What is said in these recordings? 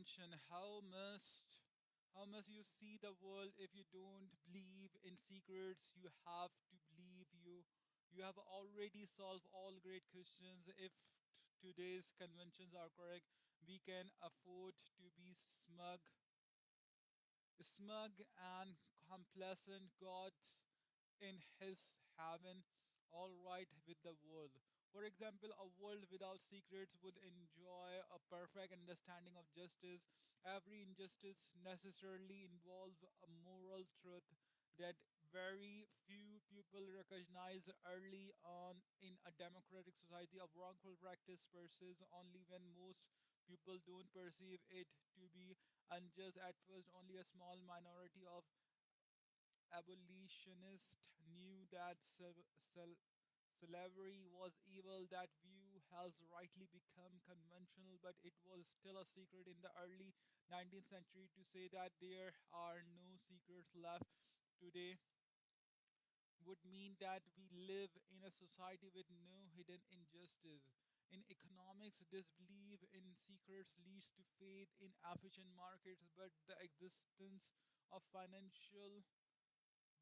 convention. How must you see the world if you don't believe in secrets? You have to believe you have already solved all great questions. If today's conventions are correct, we can afford to be smug and complacent gods in his heaven, all right with the world. For example, a world without secrets would enjoy a perfect understanding of justice. Every injustice necessarily involves a moral truth that very few people recognize early on in a democratic society of wrongful practice persists only when most people don't perceive it to be unjust at first. Only a small minority of abolitionists knew that slavery was evil. That view has rightly become conventional, but it was still a secret in the early 19th century. To say that there are no secrets left today would mean that we live in a society with no hidden injustice. In economics, disbelief in secrets leads to faith in efficient markets, but the existence of financial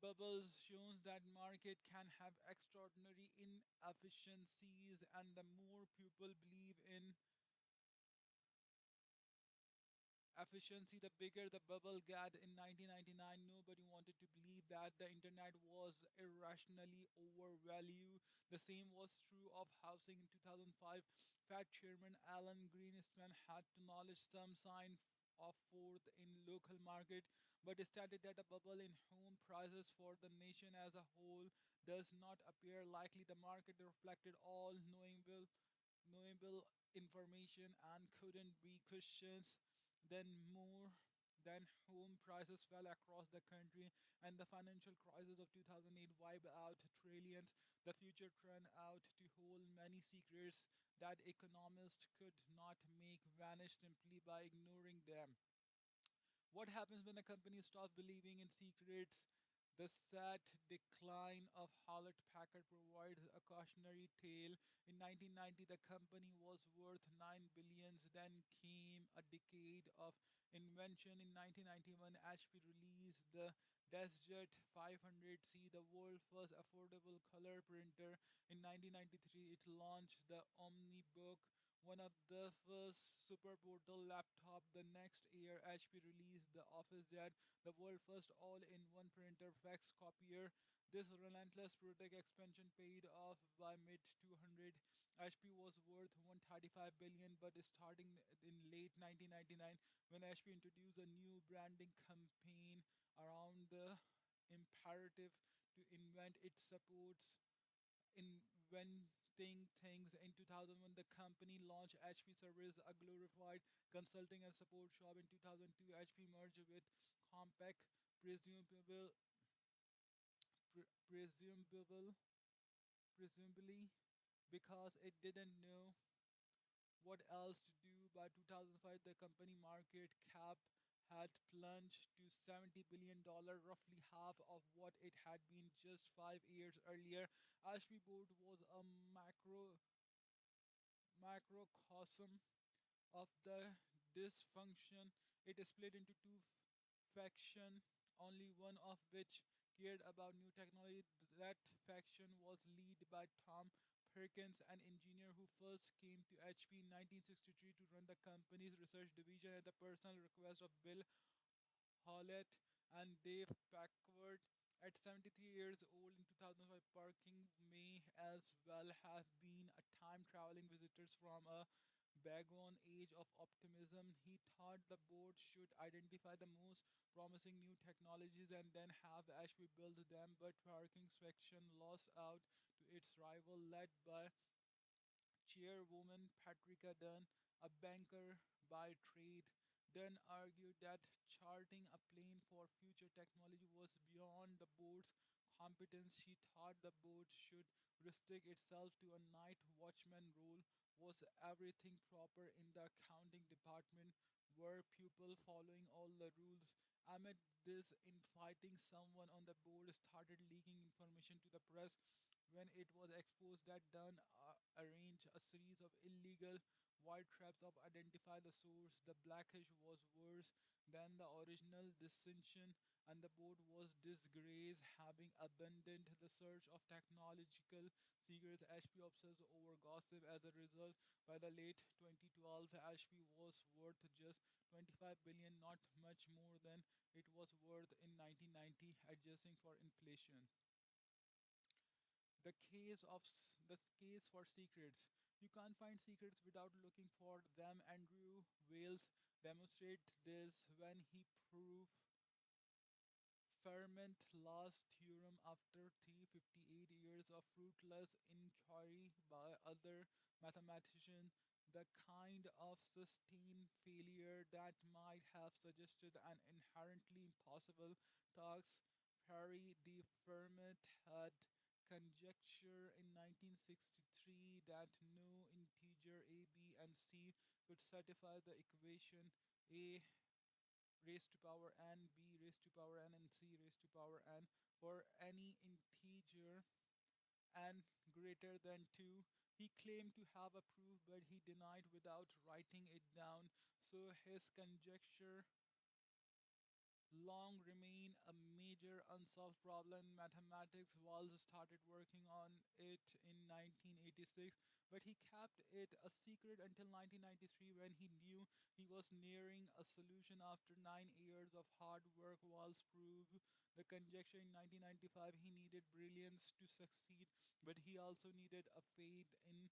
bubbles shows that market can have extraordinary inefficiencies, and the more people believe in efficiency, the bigger the bubble got. In 1999, nobody wanted to believe that the internet was irrationally overvalued. The same was true of housing in 2005. Fed Chairman Alan Greenspan had to acknowledge some sign of fourth in local market, but stated that a bubble in home prices for the nation as a whole does not appear likely. The market reflected all knowable information and couldn't be questioned. Then more than home prices fell across the country and the financial crisis of 2008 wiped out trillions. The future turned out to hold many secrets that economists could not make vanish simply by ignoring them. What happens when a company stops believing in secrets? The sad decline of Hewlett Packard provides a cautionary tale. In 1990, the company was worth 9 billions. Then came a decade of invention. In 1991, HP released the DeskJet 500C, the world's first affordable color printer. In 1993, it launched the OmniBook, one of the first super portal laptop. The next year, HP released the OfficeJet, the world's first all-in-one printer fax copier. This relentless product expansion paid off. By mid 200, HP was worth 135 billion, but starting in late 1999, when HP introduced a new branding campaign around the imperative to invent, it supports inventing things. In 2001, the company launched HP Service, a glorified consulting and support shop. In 2002, HP merged with Compaq, presumable, presumable, presumably because it didn't know what else to do. By 2005, the company market cap had plunged to $70 billion, roughly half of what it had been just 5 years earlier. HP Board was a macrocosm of the dysfunction. It split into two factions, only one of which cared about new technology. That faction was led by Tom Perkins, an engineer who first came to HP in 1963 to run the company's research division at the personal request of Bill Hewlett and Dave Packard. At 73 years old in 2005, Perkins may as well have been a time traveling visitor from a bygone age of optimism. He thought the board should identify the most promising new technologies and then have Ashby build them, but Perkins' faction lost out to its rival, led by Chairwoman Patricia Dunn, a banker by trade. Dunn argued that charting a plane for future technology was beyond the board's competence. She thought the board should restrict itself to a night watchman role. Was everything proper in the accounting department? Were people following all the rules? Amid this infighting, someone on the board started leaking information to the press. When it was exposed that Dunn arranged a series of illegal White traps of identify the source. The blackish was worse than the original dissension, and the board was disgraced, having abandoned the search of technological secrets. HP obsessed over gossip. As a result, by the late 2012, HP was worth just 25 billion, not much more than it was worth in 1990, adjusting for inflation. The case for secrets. You can't find secrets without looking for them. Andrew Wales demonstrates this when he proved Fermat last theorem after 358 years of fruitless inquiry by other mathematicians, the kind of sustained failure that might have suggested an inherently impossible task. Harry de Fermat had conjectured in 1963 that no integer a, b, and c could satisfy the equation a raised to power n, b raised to power n, and c raised to power n for any integer n greater than 2. He claimed to have a proof, but he denied without writing it down. So his conjecture long remain a major unsolved problem. Mathematics Walls started working on it in 1986, but he kept it a secret until 1993 when he knew he was nearing a solution. After 9 years of hard work, Walls proved the conjecture in 1995. He needed brilliance to succeed, but he also needed a faith in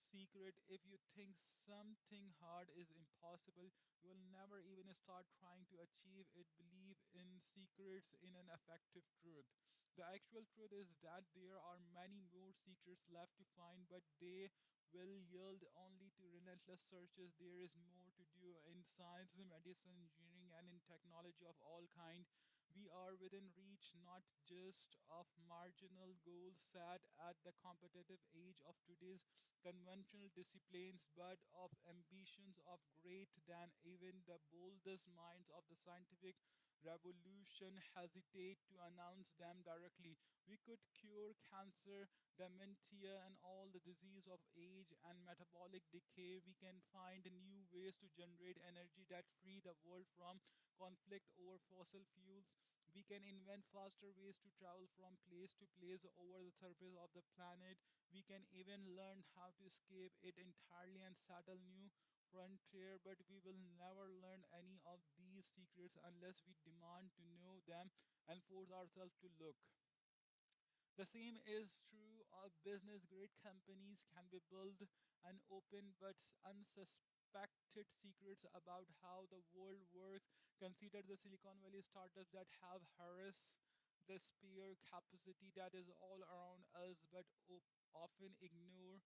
secret. If you think something hard is impossible, you will never even start trying to achieve it. Believe in secrets in an effective truth. The actual truth is that there are many more secrets left to find, but they will yield only to relentless searches. There is more to do in science, medicine, engineering, and in technology of all kind. We are within reach not just of marginal goals set at the competitive age of today's conventional disciplines, but of ambitions of great than even the boldest minds of the scientific revolution hesitate to announce them directly. We could cure cancer, dementia, and all the disease of age and metabolic decay. We can find new ways to generate energy that free the world from conflict over fossil fuels. We can invent faster ways to travel from place to place over the surface of the planet. We can even learn how to escape it entirely and settle new frontier, but we will never learn any of these secrets unless we demand to know them and force ourselves to look. The same is true of business. Great companies can be built and open, but unsuspected secrets about how the world works. Consider the Silicon Valley startups that have harassed the spare capacity that is all around us, but often ignore.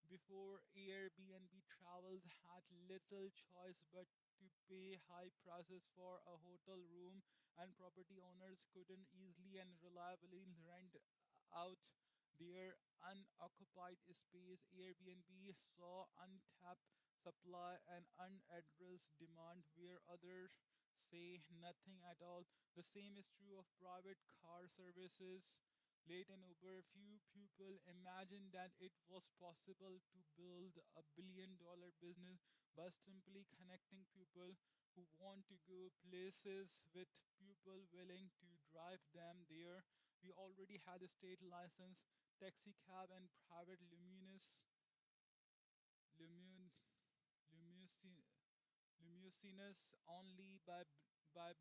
Before Airbnb travels had little choice but to pay high prices for a hotel room, and property owners couldn't easily and reliably rent out their unoccupied space. Airbnb saw untapped supply and unaddressed demand where others say nothing at all. The same is true of private car services. Late in Uber, few people imagined that it was possible to build a $1 billion business by simply connecting people who want to go places with people willing to drive them there. We already had a state license, taxi cab, and private lumun, limousine, Luminous only by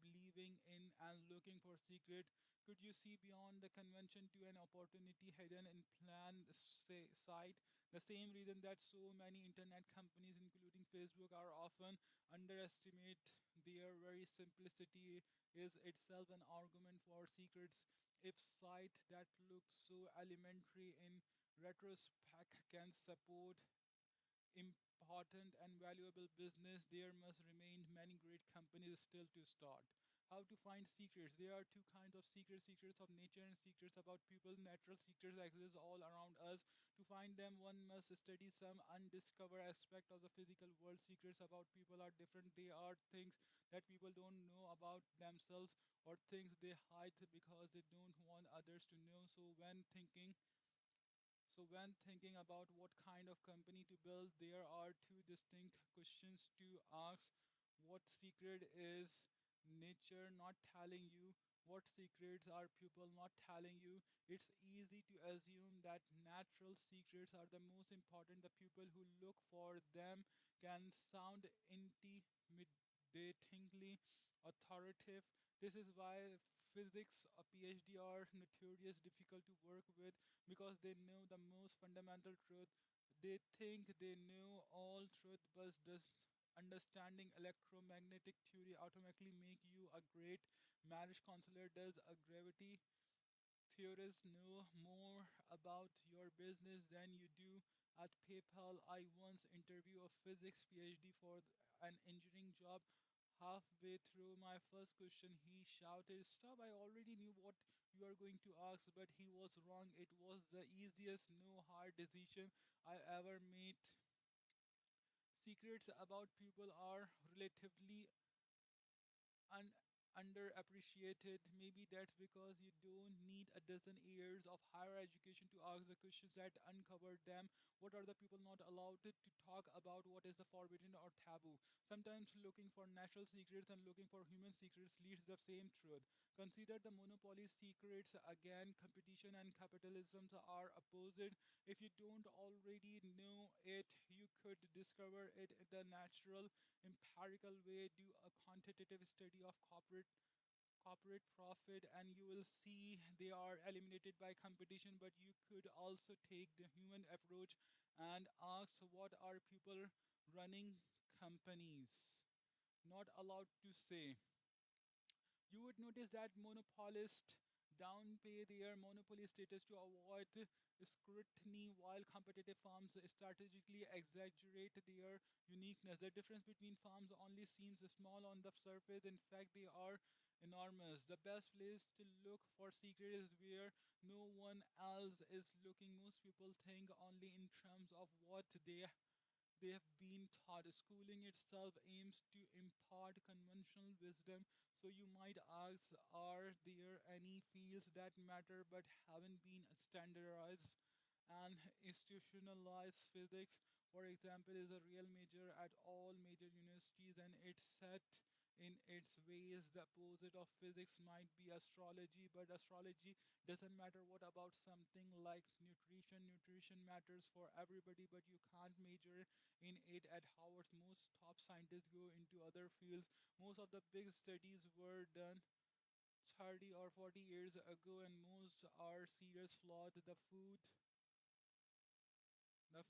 believing in and looking for secret. Could you see beyond the convention to an opportunity hidden in planned sight? The same reason that so many internet companies, including Facebook, are often underestimate their very simplicity is itself an argument for secrets. If sight that looks so elementary in retrospect can support important and valuable business, there must remain many great companies still to start. How to find secrets? There are two kinds of secrets: secrets of nature and secrets about people. Natural secrets exist all around us. To find them, one must study some undiscovered aspect of the physical world. Secrets about people are different. They are things that people don't know about themselves or things they hide because they don't want others to know. So, when thinking about what kind of company to build, there are two distinct questions to ask. What secret is nature not telling you? What secrets are people not telling you? It's easy to assume that natural secrets are the most important. The people who look for them can sound intimidatingly authoritative. This is why physics or PhD are notorious difficult to work with because they know the most fundamental truth. They think they know all truth, but does understanding electromagnetic theory automatically make you a great marriage counselor? Does a gravity theorists know more about your business than you do at PayPal? I once interviewed a physics PhD for an engineering job. Halfway through my first question, he shouted, "Stop, I already knew what you are going to ask," but he was wrong. It was the easiest, no hard decision I ever made. Secrets about people are relatively un- underappreciated. Maybe that's because you don't need a dozen years of higher education to ask the questions that uncover them. What are the people not allowed to talk about? What is the forbidden or taboo? Sometimes looking for natural secrets and looking for human secrets leads the same truth. Consider the monopoly secrets again. Competition and capitalism are opposite. If you don't already know it, you could discover it in the natural empirical way. Do a quantitative study of corporate profit and you will see they are eliminated by competition. But you could also take the human approach and ask, what are people running companies not allowed to say? You would notice that monopolists downpay their monopoly status to avoid scrutiny, while competitive firms strategically exaggerate their uniqueness. The difference between firms only seems small on the surface. In fact, they are enormous. The best place to look for secret is where no one else is looking. Most people think only in terms of what they have been taught. Schooling itself aims to impart conventional wisdom. So you might ask, are there any fields that matter but haven't been standardized and institutionalized? Physics, for example, is a real major at all major universities, and it's set in its ways. The opposite of physics might be astrology, but astrology doesn't matter. What about something like nutrition? Nutrition matters for everybody, but you can't major in it at Harvard. Most top scientists go into other fields. Most of the big studies were done 30 or 40 years ago, and most are serious flawed. The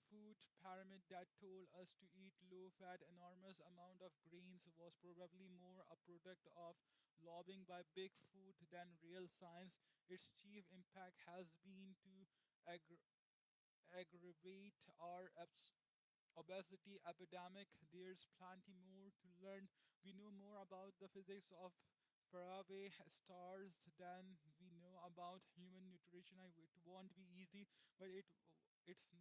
food pyramid that told us to eat low fat, enormous amount of grains was probably more a product of lobbying by big food than real science. Its chief impact has been to aggra- aggravate our obesity epidemic. There's plenty more to learn. We know more about the physics of faraway stars than we know about human nutrition. It won't be easy, but it's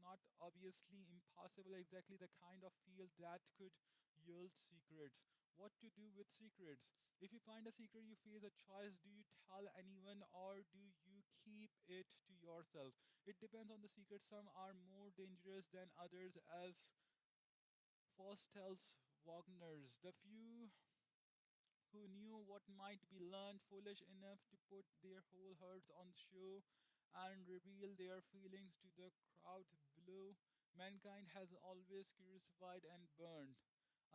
not obviously impossible. Exactly the kind of field that could yield secrets. What to do with secrets? If you find a secret, you face a choice. Do you tell anyone or do you keep it to yourself? It depends on the secret. Some are more dangerous than others, as Faust tells Wagner's. The few who knew what might be learned, foolish enough to put their whole hearts on show and reveal their feelings to the crowd below. Mankind has always crucified and burned.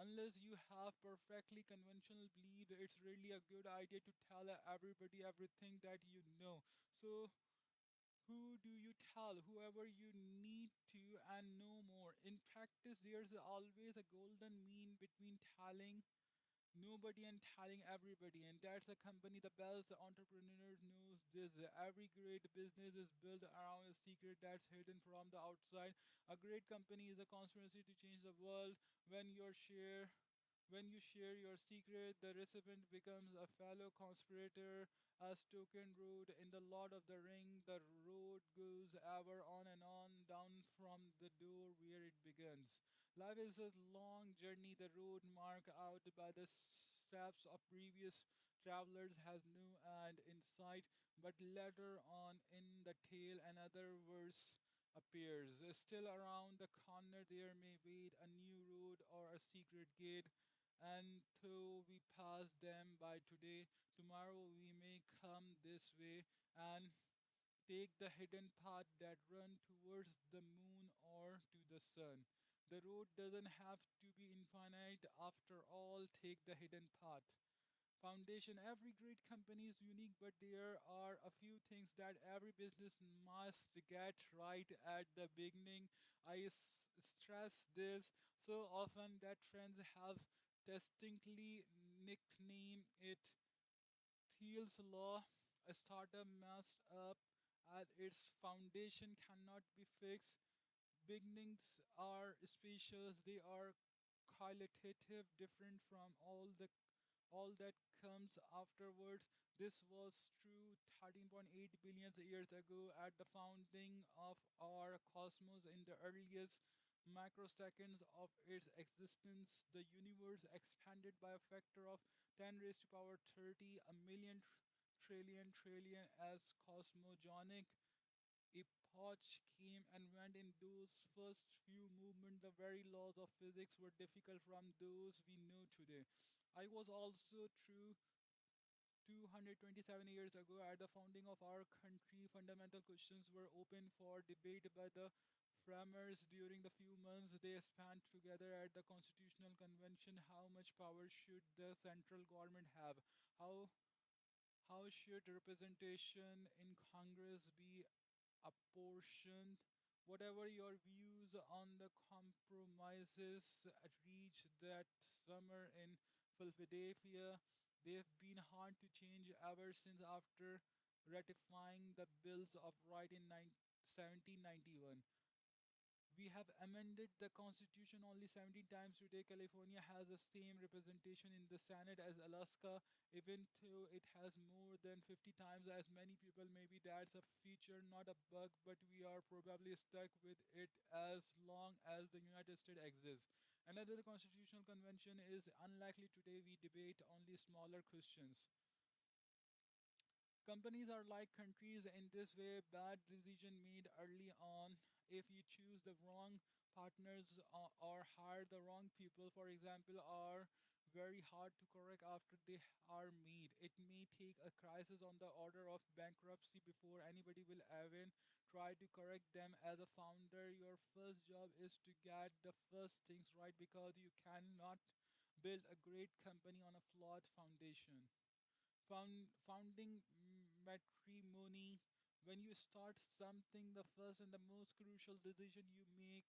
Unless you have perfectly conventional belief, it's really a good idea to tell everybody everything that you know. So, who do you tell? Whoever you need to and no more. In practice, there's always a golden mean between telling nobody and telling everybody, and that's the company. The best entrepreneur knows this. Every great business is built around a secret that's hidden from the outside. A great company is a conspiracy to change the world. When you share your secret, the recipient becomes a fellow conspirator. As Tolkien wrote in The Lord of the Ring, the road goes ever on and on, down from the door where it begins. Life is a long journey. The road marked out by the steps of previous travelers has no end in sight, but later on in the tale, another verse. appears. Still around the corner, there may wait a new road or a secret gate. And though we pass them by today, tomorrow we may come this way and take the hidden path that run towards the moon or to the sun. The road doesn't have to be infinite after all. Take the hidden path. Foundation. Every great company is unique, but there are a few things that every business must get right at the beginning. Stress this so often that trends have distinctly nicknamed it Thiel's law. A startup messed up at its foundation cannot be fixed. Beginnings are special, they are qualitative, different from all that comes afterwards. This was true 13.8 billion years ago at the founding of our cosmos. In the earliest microseconds of its existence, the universe expanded by a factor of 10 raised to power 30, a million trillion as cosmogonic epoch came and went. In those first few movements, the very laws of physics were difficult from those we know today. I was also true 227 years ago at the founding of our country. Fundamental questions were open for debate by the framers during the few months they spent together at the Constitutional Convention. How much power should the central government have? How how should representation in Congress be apportioned? Whatever your views on the compromises reached that summer in Philadelphia, they've been hard to change ever since after ratifying the Bills of Rights in 1791. We have amended the constitution only 17 times today. California has the same representation in the Senate as Alaska, even though it has more than 50 times as many people. Maybe that's a feature, not a bug, but we are probably stuck with it as long as the United States exists. Another constitutional convention is unlikely today. We debate only smaller questions. Companies are like countries in this way. Bad decision made early on. If you choose the wrong partners or hire the wrong people, for example, are very hard to correct after they are made. It may take a crisis on the order of bankruptcy before anybody will even try to correct them. As a founder, your first job is to get the first things right because you cannot build a great company on a flawed foundation. Founding matrimony. When you start something, the first and the most crucial decision you make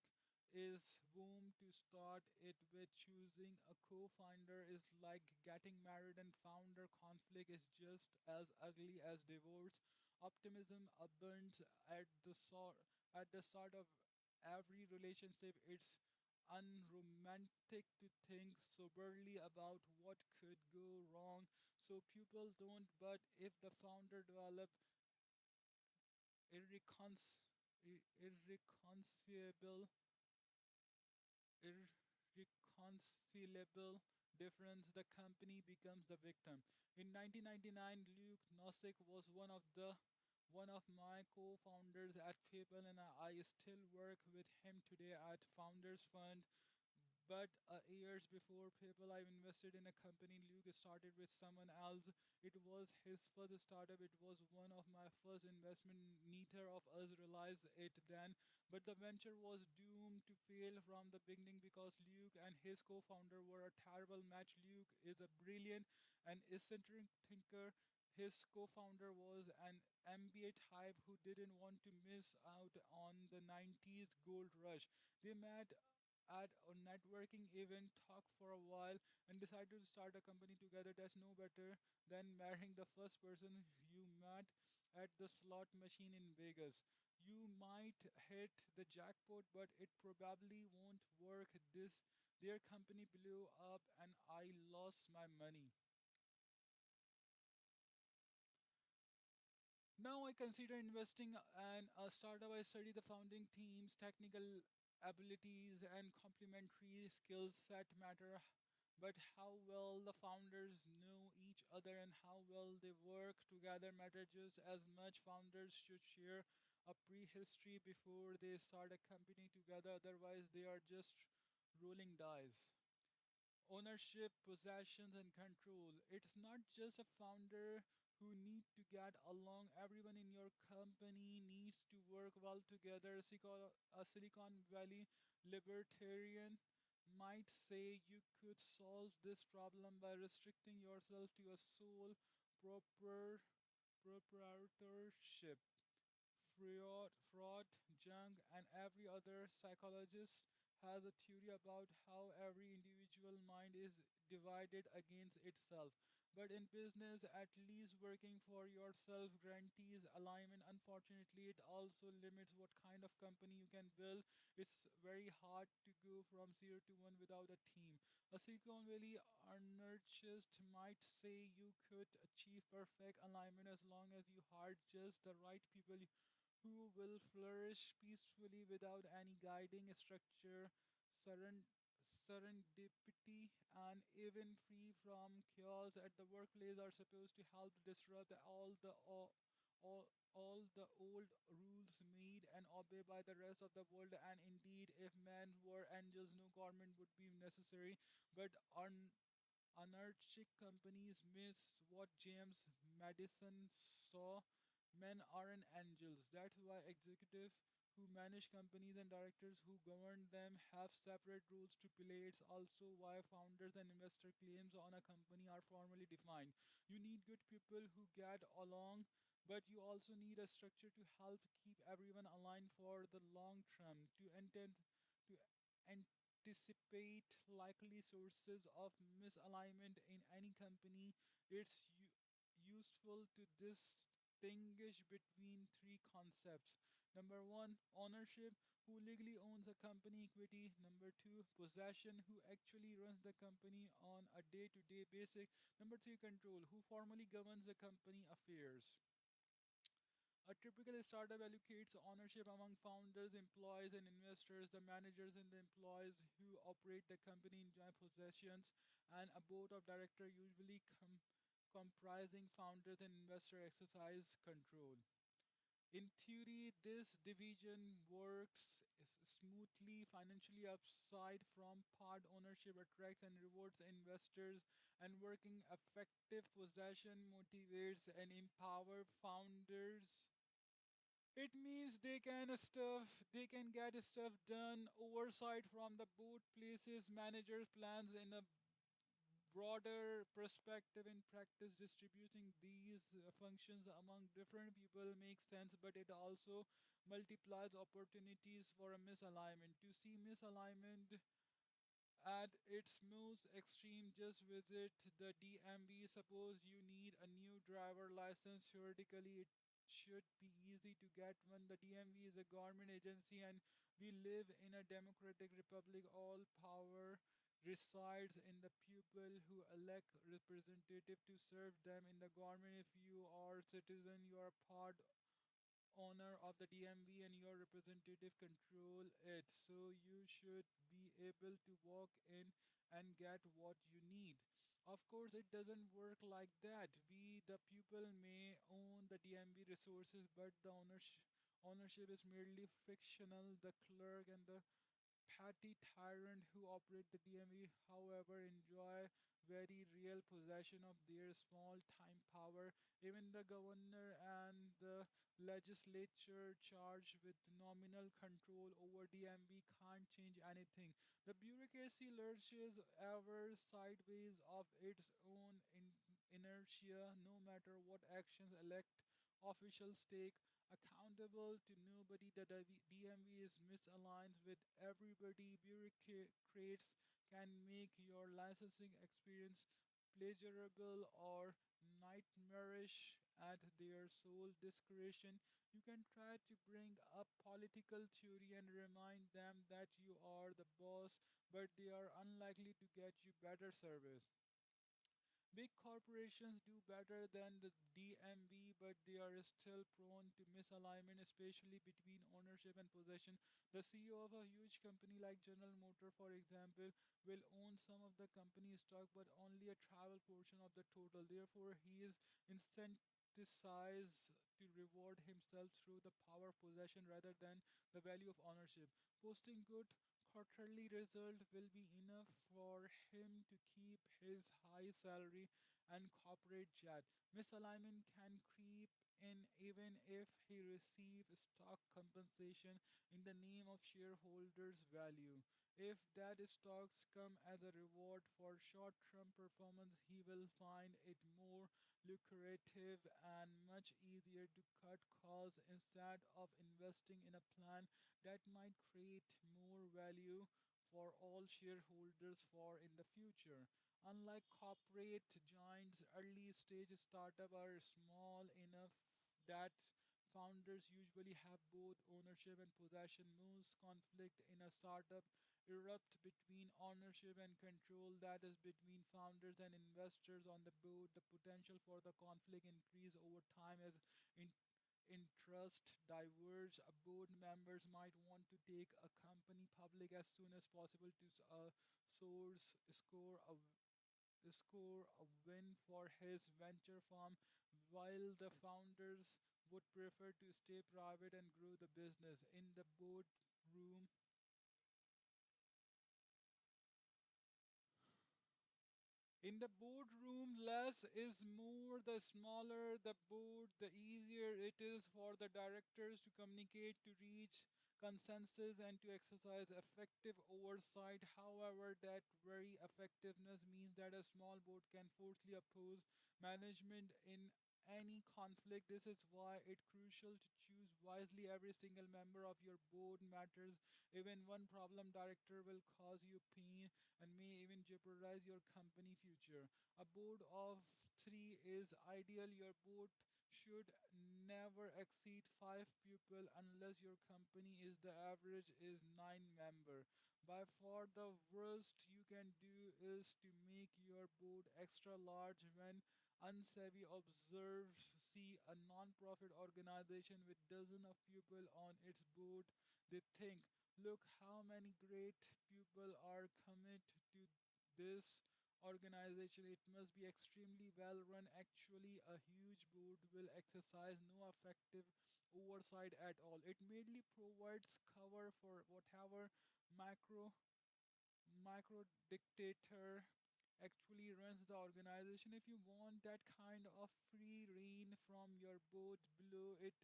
is whom to start it with. Choosing a co-founder is like getting married, and founder conflict is just as ugly as divorce. Optimism abounds at the start of every relationship. It's unromantic to think soberly about what could go wrong, so people don't. But if the founder develop irreconcilable irreconcilable difference, the company becomes the victim. In 1999, Luke Nozick was one of my co-founders at PayPal, and I still work with him today at Founders Fund. But years before PayPal, I invested in a company Luke started with someone else. It was his first startup. It was one of my first investment. Neither of us realized it then, but the venture was doomed to fail from the beginning because Luke and his co-founder were a terrible match. Luke is a brilliant and eccentric thinker. His co-founder was an MBA type who didn't want to miss out on the 90s gold rush. They met at a networking event, talk for a while, and decided to start a company together. That's no better than marrying the first person you met at the slot machine in Vegas. You might hit the jackpot, but it probably won't work. Their company blew up and I lost my money. Now I consider investing in a startup. I study the founding teams, technical abilities, and complementary skill set matter. But how well the founders know each other and how well they work together matter just as much. Founders should share a prehistory before they start a company together. Otherwise, they are just rolling dice. Ownership, possessions, and control. It's not just a founder who need to get along. Everyone in your company needs to work well together. A Silicon Valley libertarian might say you could solve this problem by restricting yourself to a sole proper proprietorship. Freud, Jung, and every other psychologist has a theory about how every individual mind is divided against itself. But in business, at least working for yourself guarantees alignment. Unfortunately, it also limits what kind of company you can build. It's very hard to go from zero to one without a team. A Silicon Valley anarchist might say you could achieve perfect alignment as long as you hired just the right people who will flourish peacefully without any guiding structure, seren- serendipity, and even free from chaos at the workplace are supposed to help disrupt all the old rules made and obeyed by the rest of the world. And indeed, if men were angels, no government would be necessary. But anarchic companies miss what James Madison saw. Men aren't angels. That's why executives who manage companies and directors who govern them have separate rules to play. It's also why founders and investor claims on a company are formally defined. You need good people who get along, but you also need a structure to help keep everyone aligned for the long term. To anticipate likely sources of misalignment in any company, it's useful to distinguish between three concepts. Number one, ownership, who legally owns a company equity. Number two, possession, who actually runs the company on a day to day basis. Number three, control, who formally governs the company affairs. A typical startup allocates ownership among founders, employees, and investors. The managers and the employees who operate the company enjoy possessions, and a board of directors, usually comprising founders and investors, exercise control. In theory, this division works smoothly financially. Upside from part ownership attracts and rewards investors, and working effective possession motivates and empower founders. It means they can get stuff done. Oversight from the board places managers plans in a broader perspective. In practice, distributing these functions among different people makes sense, but it also multiplies opportunities for a misalignment. To see misalignment at its most extreme, just visit the DMV. Suppose you need a new driver license. Theoretically, it should be easy to get one. The DMV is a government agency, and we live in a democratic republic. All power resides in the people who elect representative to serve them in the government. If you are a citizen, you are part owner of the DMV and your representative control it. So you should be able to walk in and get what you need. Of course, it doesn't work like that. We, the people, may own the DMV resources, but the ownership is merely fictional. The clerk and the petty tyrant who operate the DMV, however, enjoy very real possession of their small time power. Even the governor and the legislature charged with nominal control over DMV can't change anything. The bureaucracy lurches ever sideways of its own inertia, no matter what actions elect officials take accountable to nobody. The DMV is misaligned with everybody. Bureaucrats can make your licensing experience pleasurable or nightmarish at their sole discretion. You can try to bring up political theory and remind them that you are the boss, but they are unlikely to get you better service. Big corporations do better than the DMV, but they are still prone to misalignment, especially between ownership and possession. The CEO of a huge company like General Motor, for example, will own some of the company's stock, but only a travel portion of the total. Therefore, he is incentivized this size to reward himself through the power of possession rather than the value of ownership. Posting good quarterly result will be enough for him to keep his high salary and corporate jet. Misalignment can creep in even if he receives stock compensation in the name of shareholders' value. If that stocks come as a reward for short-term performance, he will find it more lucrative and much easier to cut costs instead of investing in a plan that might create more value for all shareholders for in the future. Unlike corporate giants, early stage startups are small enough that founders usually have both ownership and possession. Most conflict in a startup erupt between ownership and control, that is between founders and investors on the board. The potential for the conflict increase over time as in interest diverge. Board members might want to take a company public as soon as possible to source score a win for his venture firm, while the founders would prefer to stay private and grow the business. In the boardroom, In the boardroom, less is more. The smaller the board, the easier it is for the directors to communicate, to reach consensus, and to exercise effective oversight. However, that very effectiveness means that a small board can forcefully oppose management in any conflict. This is why it's crucial to choose wisely. Every single member of your board matters. Even one problem director will cause you pain and may even jeopardize your company future. A board of 3 is ideal. Your board should never exceed 5 people unless your company is the average is 9 member. By far the worst you can do is to make your board extra large. When unsavvy observers see a non-profit organization with dozens of people on its board, they think, look how many great people are committed to this organization. It must be extremely well run. Actually, a huge board will exercise no effective oversight at all. It merely provides cover for whatever macro micro dictator actually runs the organization. If you want that kind of free reign from your board below, it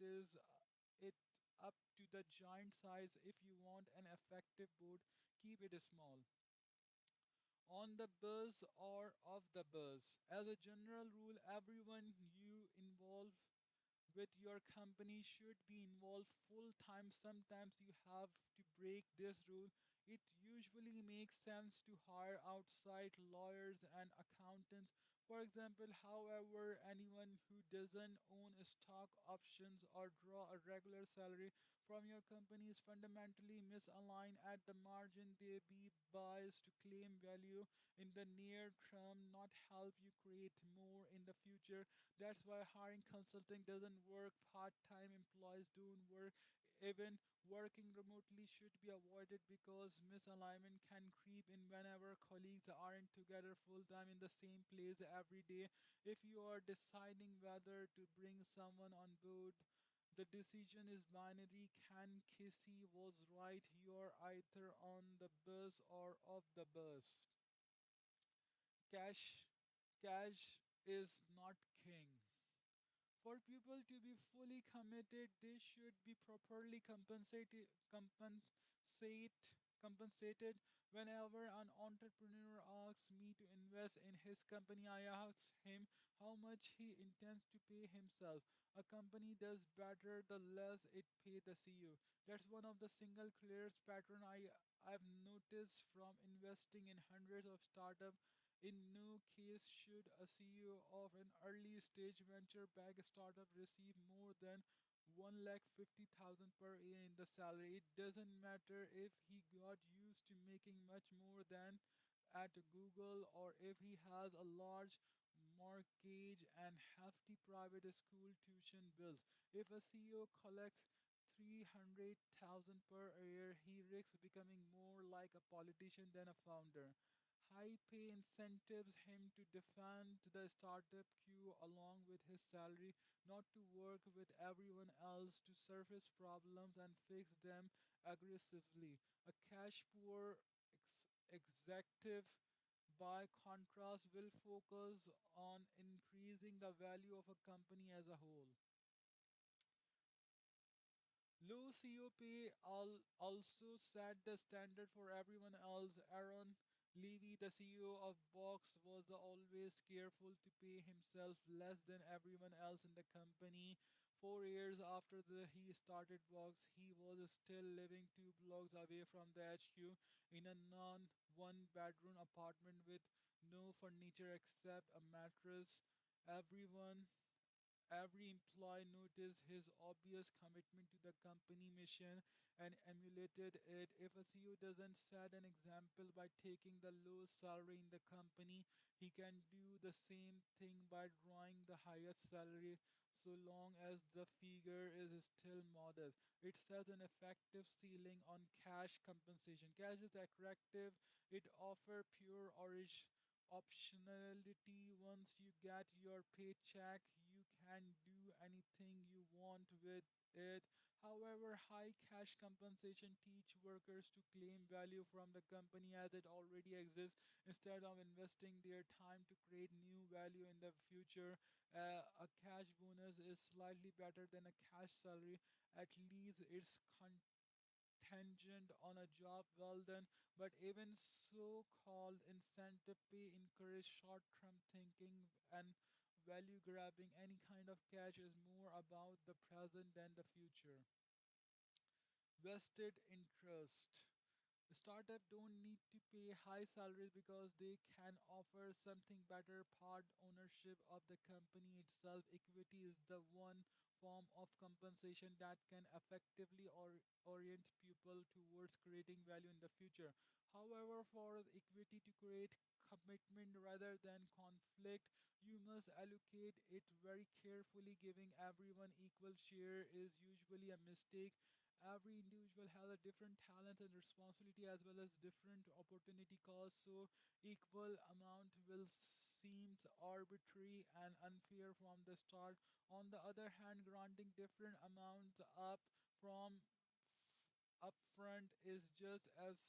up to the giant size. If you want an effective board, keep it small. On the bus or off the bus. As a general rule, everyone you involve with your company should be involved full time. Sometimes you have to break this rule. It usually makes sense to hire outside lawyers and accountants. For example, however, anyone who doesn't own stock options or draw a regular salary from your company is fundamentally misaligned at the margin. They be biased to claim value in the near term, not help you create more in the future. That's why hiring consulting doesn't work. Part-time employees don't work. Even working remotely should be avoided because misalignment can creep in whenever colleagues aren't together full time in the same place every day. If you are deciding whether to bring someone on board, the decision is binary. Can Casey was right. You're either on the bus or off the bus. Cash, cash is not king. For people to be fully committed, they should be properly compensated. Whenever an entrepreneur asks me to invest in his company, I ask him how much he intends to pay himself. A company does better the less it pay the CEO. That's one of the single clearest pattern I've noticed from investing in hundreds of startups. In no case should a CEO of an early stage venture backed startup receive more than 1,50,000 per year in the salary. It doesn't matter if he got used to making much more than at Google or if he has a large mortgage and hefty private school tuition bills. If a CEO collects 300,000 per year, he risks becoming more like a politician than a founder. High pay incentives him to defend the startup queue along with his salary, not to work with everyone else to surface problems and fix them aggressively. A cash poor executive, by contrast, will focus on increasing the value of a company as a whole. Low COP also set the standard for everyone else. Aaron Levy, the CEO of Box, was always careful to pay himself less than everyone else in the company. 4 years after he started Box, he was still living 2 blocks away from the HQ in a non one bedroom apartment with no furniture except a mattress. Everyone Every employee noticed his obvious commitment to the company mission and emulated it. If a CEO doesn't set an example by taking the lowest salary in the company, he can do the same thing by drawing the highest salary so long as the figure is still modest. It sets an effective ceiling on cash compensation. Cash is attractive, it offers pure orange optionality. Once you get your paycheck, you can do anything you want with it. However, high cash compensation teach workers to claim value from the company as it already exists instead of investing their time to create new value in the future. A cash bonus is slightly better than a cash salary. At least it's contingent on a job well done, but even so called incentive pay encourage short term thinking and value grabbing. Any kind of cash is more about the present than the future. Vested interest. Startup don't need to pay high salaries because they can offer something better: part ownership of the company itself. Equity is the one form of compensation that can effectively orient people towards creating value in the future. However, for equity to create commitment rather than conflict, you must allocate it very carefully. Giving everyone equal share is usually a mistake. Every individual has a different talent and responsibility as well as different opportunity costs, so equal amount will seem arbitrary and unfair from the start. On the other hand, granting different amounts from upfront is just as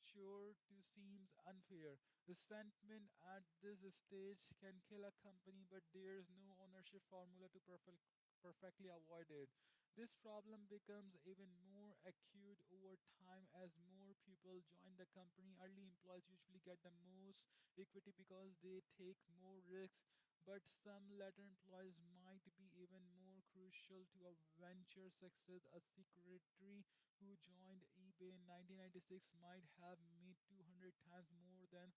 sure to seems unfair. Resentment at this stage can kill a company, but there's no ownership formula to perfectly avoid it. This problem becomes even more acute over time as more people join the company. Early employees usually get the most equity because they take more risks, but some later employees might be even more crucial to a venture success. A secretary who joined eBay in 1996 might have made 200 times more than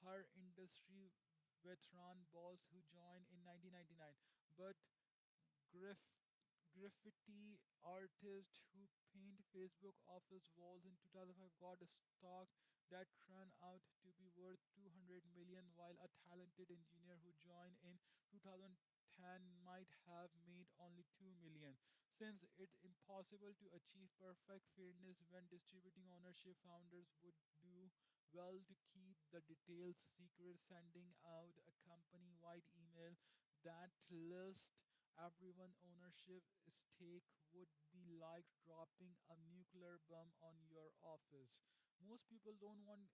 her industry veteran boss who joined in 1999. But Griff graffiti artist who paint Facebook office walls in 2005 got a stock that turned out to be worth 200 million, while a talented engineer who joined in 2010 might have made only 2 million. Since it's impossible to achieve perfect fairness when distributing ownership, founders would do well to keep the details secret. Sending out a company wide email that lists everyone ownership stake would be like dropping a nuclear bomb on your office. Most people don't want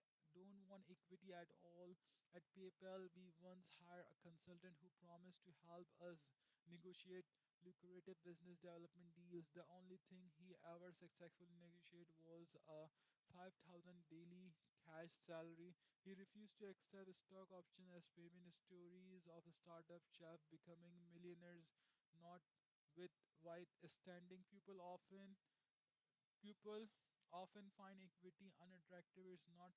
equity at all. At PayPal, we once hired a consultant who promised to help us negotiate lucrative business development deals. The only thing he ever successfully negotiated was a 5,000 daily cash salary. He refused to accept stock option as payment. Stories of a startup chef becoming millionaires, not with white standing. People often find equity unattractive. It's not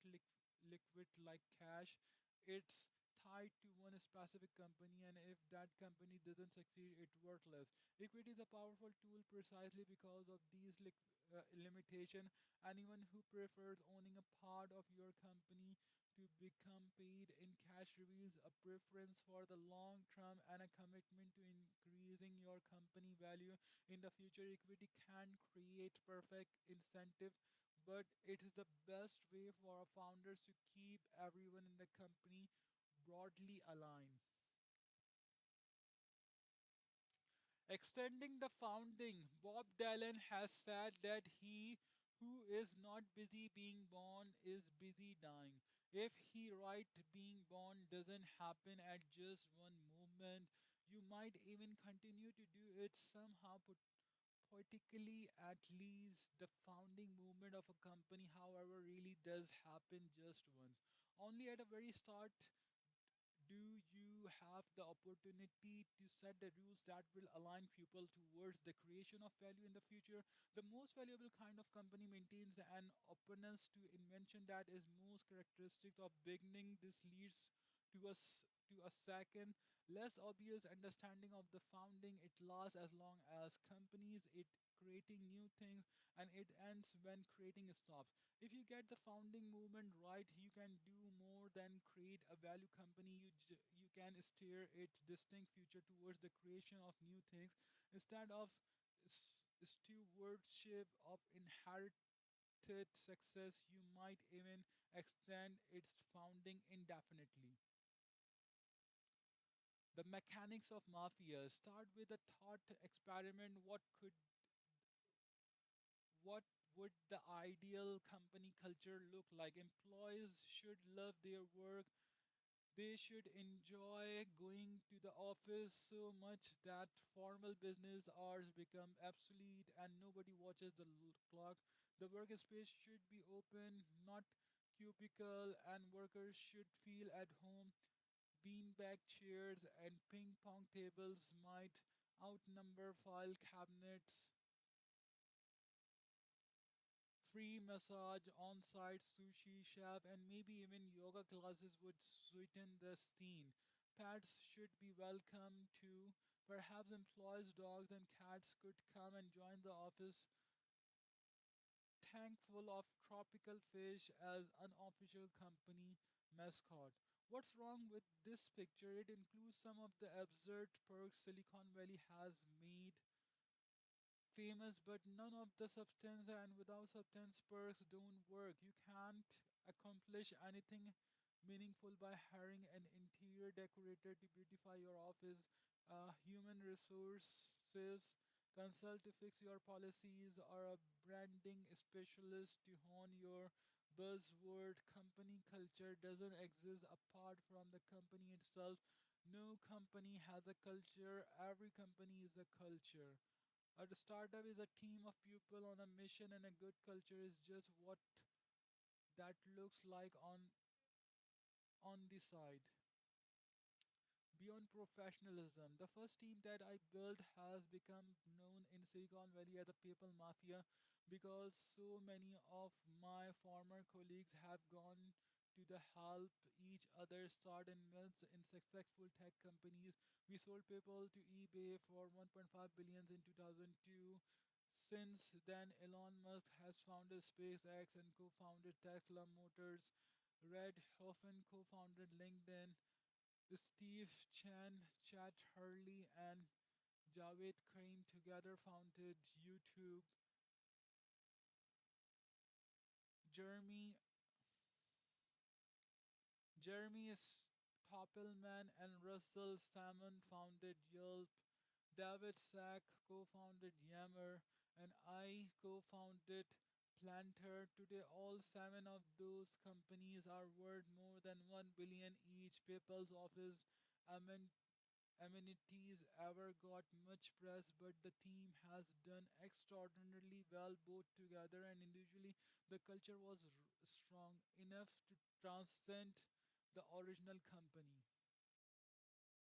liquid like cash. It's tied to one specific company, and if that company doesn't succeed, it's worthless. Equity is a powerful tool precisely because of these limitation. Anyone who prefers owning a part of your company to become paid in cash reveals a preference for the long term and a commitment to increasing your company value in the future. Equity can create perfect incentive, but it is the best way for our founders to keep everyone in the company broadly aligned. Extending the founding, Bob Dylan has said that he who is not busy being born is busy dying. If he right being born doesn't happen at just one moment, you might even continue to do it somehow poetically. At least the founding movement of a company, however, really does happen just once. Only at a very start do you have the opportunity to set the rules that will align people towards the creation of value in the future. The most valuable kind of company maintains an openness to invention that is most characteristic of beginning. This leads to to a second, less obvious understanding of the founding. It lasts as long as companies it creating new things, and it ends when creating stops. If you get the founding movement right, you can do more than create a value company. You can steer its distinct future towards the creation of new things instead of stewardship of inherited success. You might even extend its founding indefinitely. The mechanics of mafia start with a thought experiment. What would the ideal company culture look like? Employees should love their work. They should enjoy going to the office so much that formal business hours become obsolete and nobody watches the clock. The workspace should be open, not cubicle, and workers should feel at home. Beanbag chairs and ping pong tables might outnumber file cabinets. Free massage, on site sushi chef, and maybe even yoga classes would sweeten the scene. Pets should be welcome too. Perhaps employees' dogs and cats could come and join the office tank full of tropical fish as unofficial company mascot. What's wrong with this picture? It includes some of the absurd perks Silicon Valley has made famous, but none of the substance, and without substance, perks don't work. You can't accomplish anything meaningful by hiring an interior decorator to beautify your office, human resources consult to fix your policies, or a branding specialist to hone your buzzword. Company culture doesn't exist apart from the company itself. No company has a culture, every company is a culture. A startup is a team of people on a mission, and a good culture is just what that looks like on the side. Beyond professionalism, the first team that I built has become known in Silicon Valley as a people mafia because so many of my former colleagues have gone to the help each other start and invest in successful tech companies. We sold people to eBay for 1.5 billion in 2002. Since then, Elon Musk has founded SpaceX and co-founded Tesla Motors. Red Hoffen co-founded LinkedIn. Steve Chen, Chad Hurley, and Javed Karim together founded YouTube. Jeremy Jeremy Stoppelman and Russell Salmon founded Yelp. David Sack co-founded Yammer, and I co-founded Planter. Today, all seven of those companies are worth more than 1 billion each. PayPal's office amenities ever got much press, but the team has done extraordinarily well both together and individually. The culture was strong enough to transcend the original company.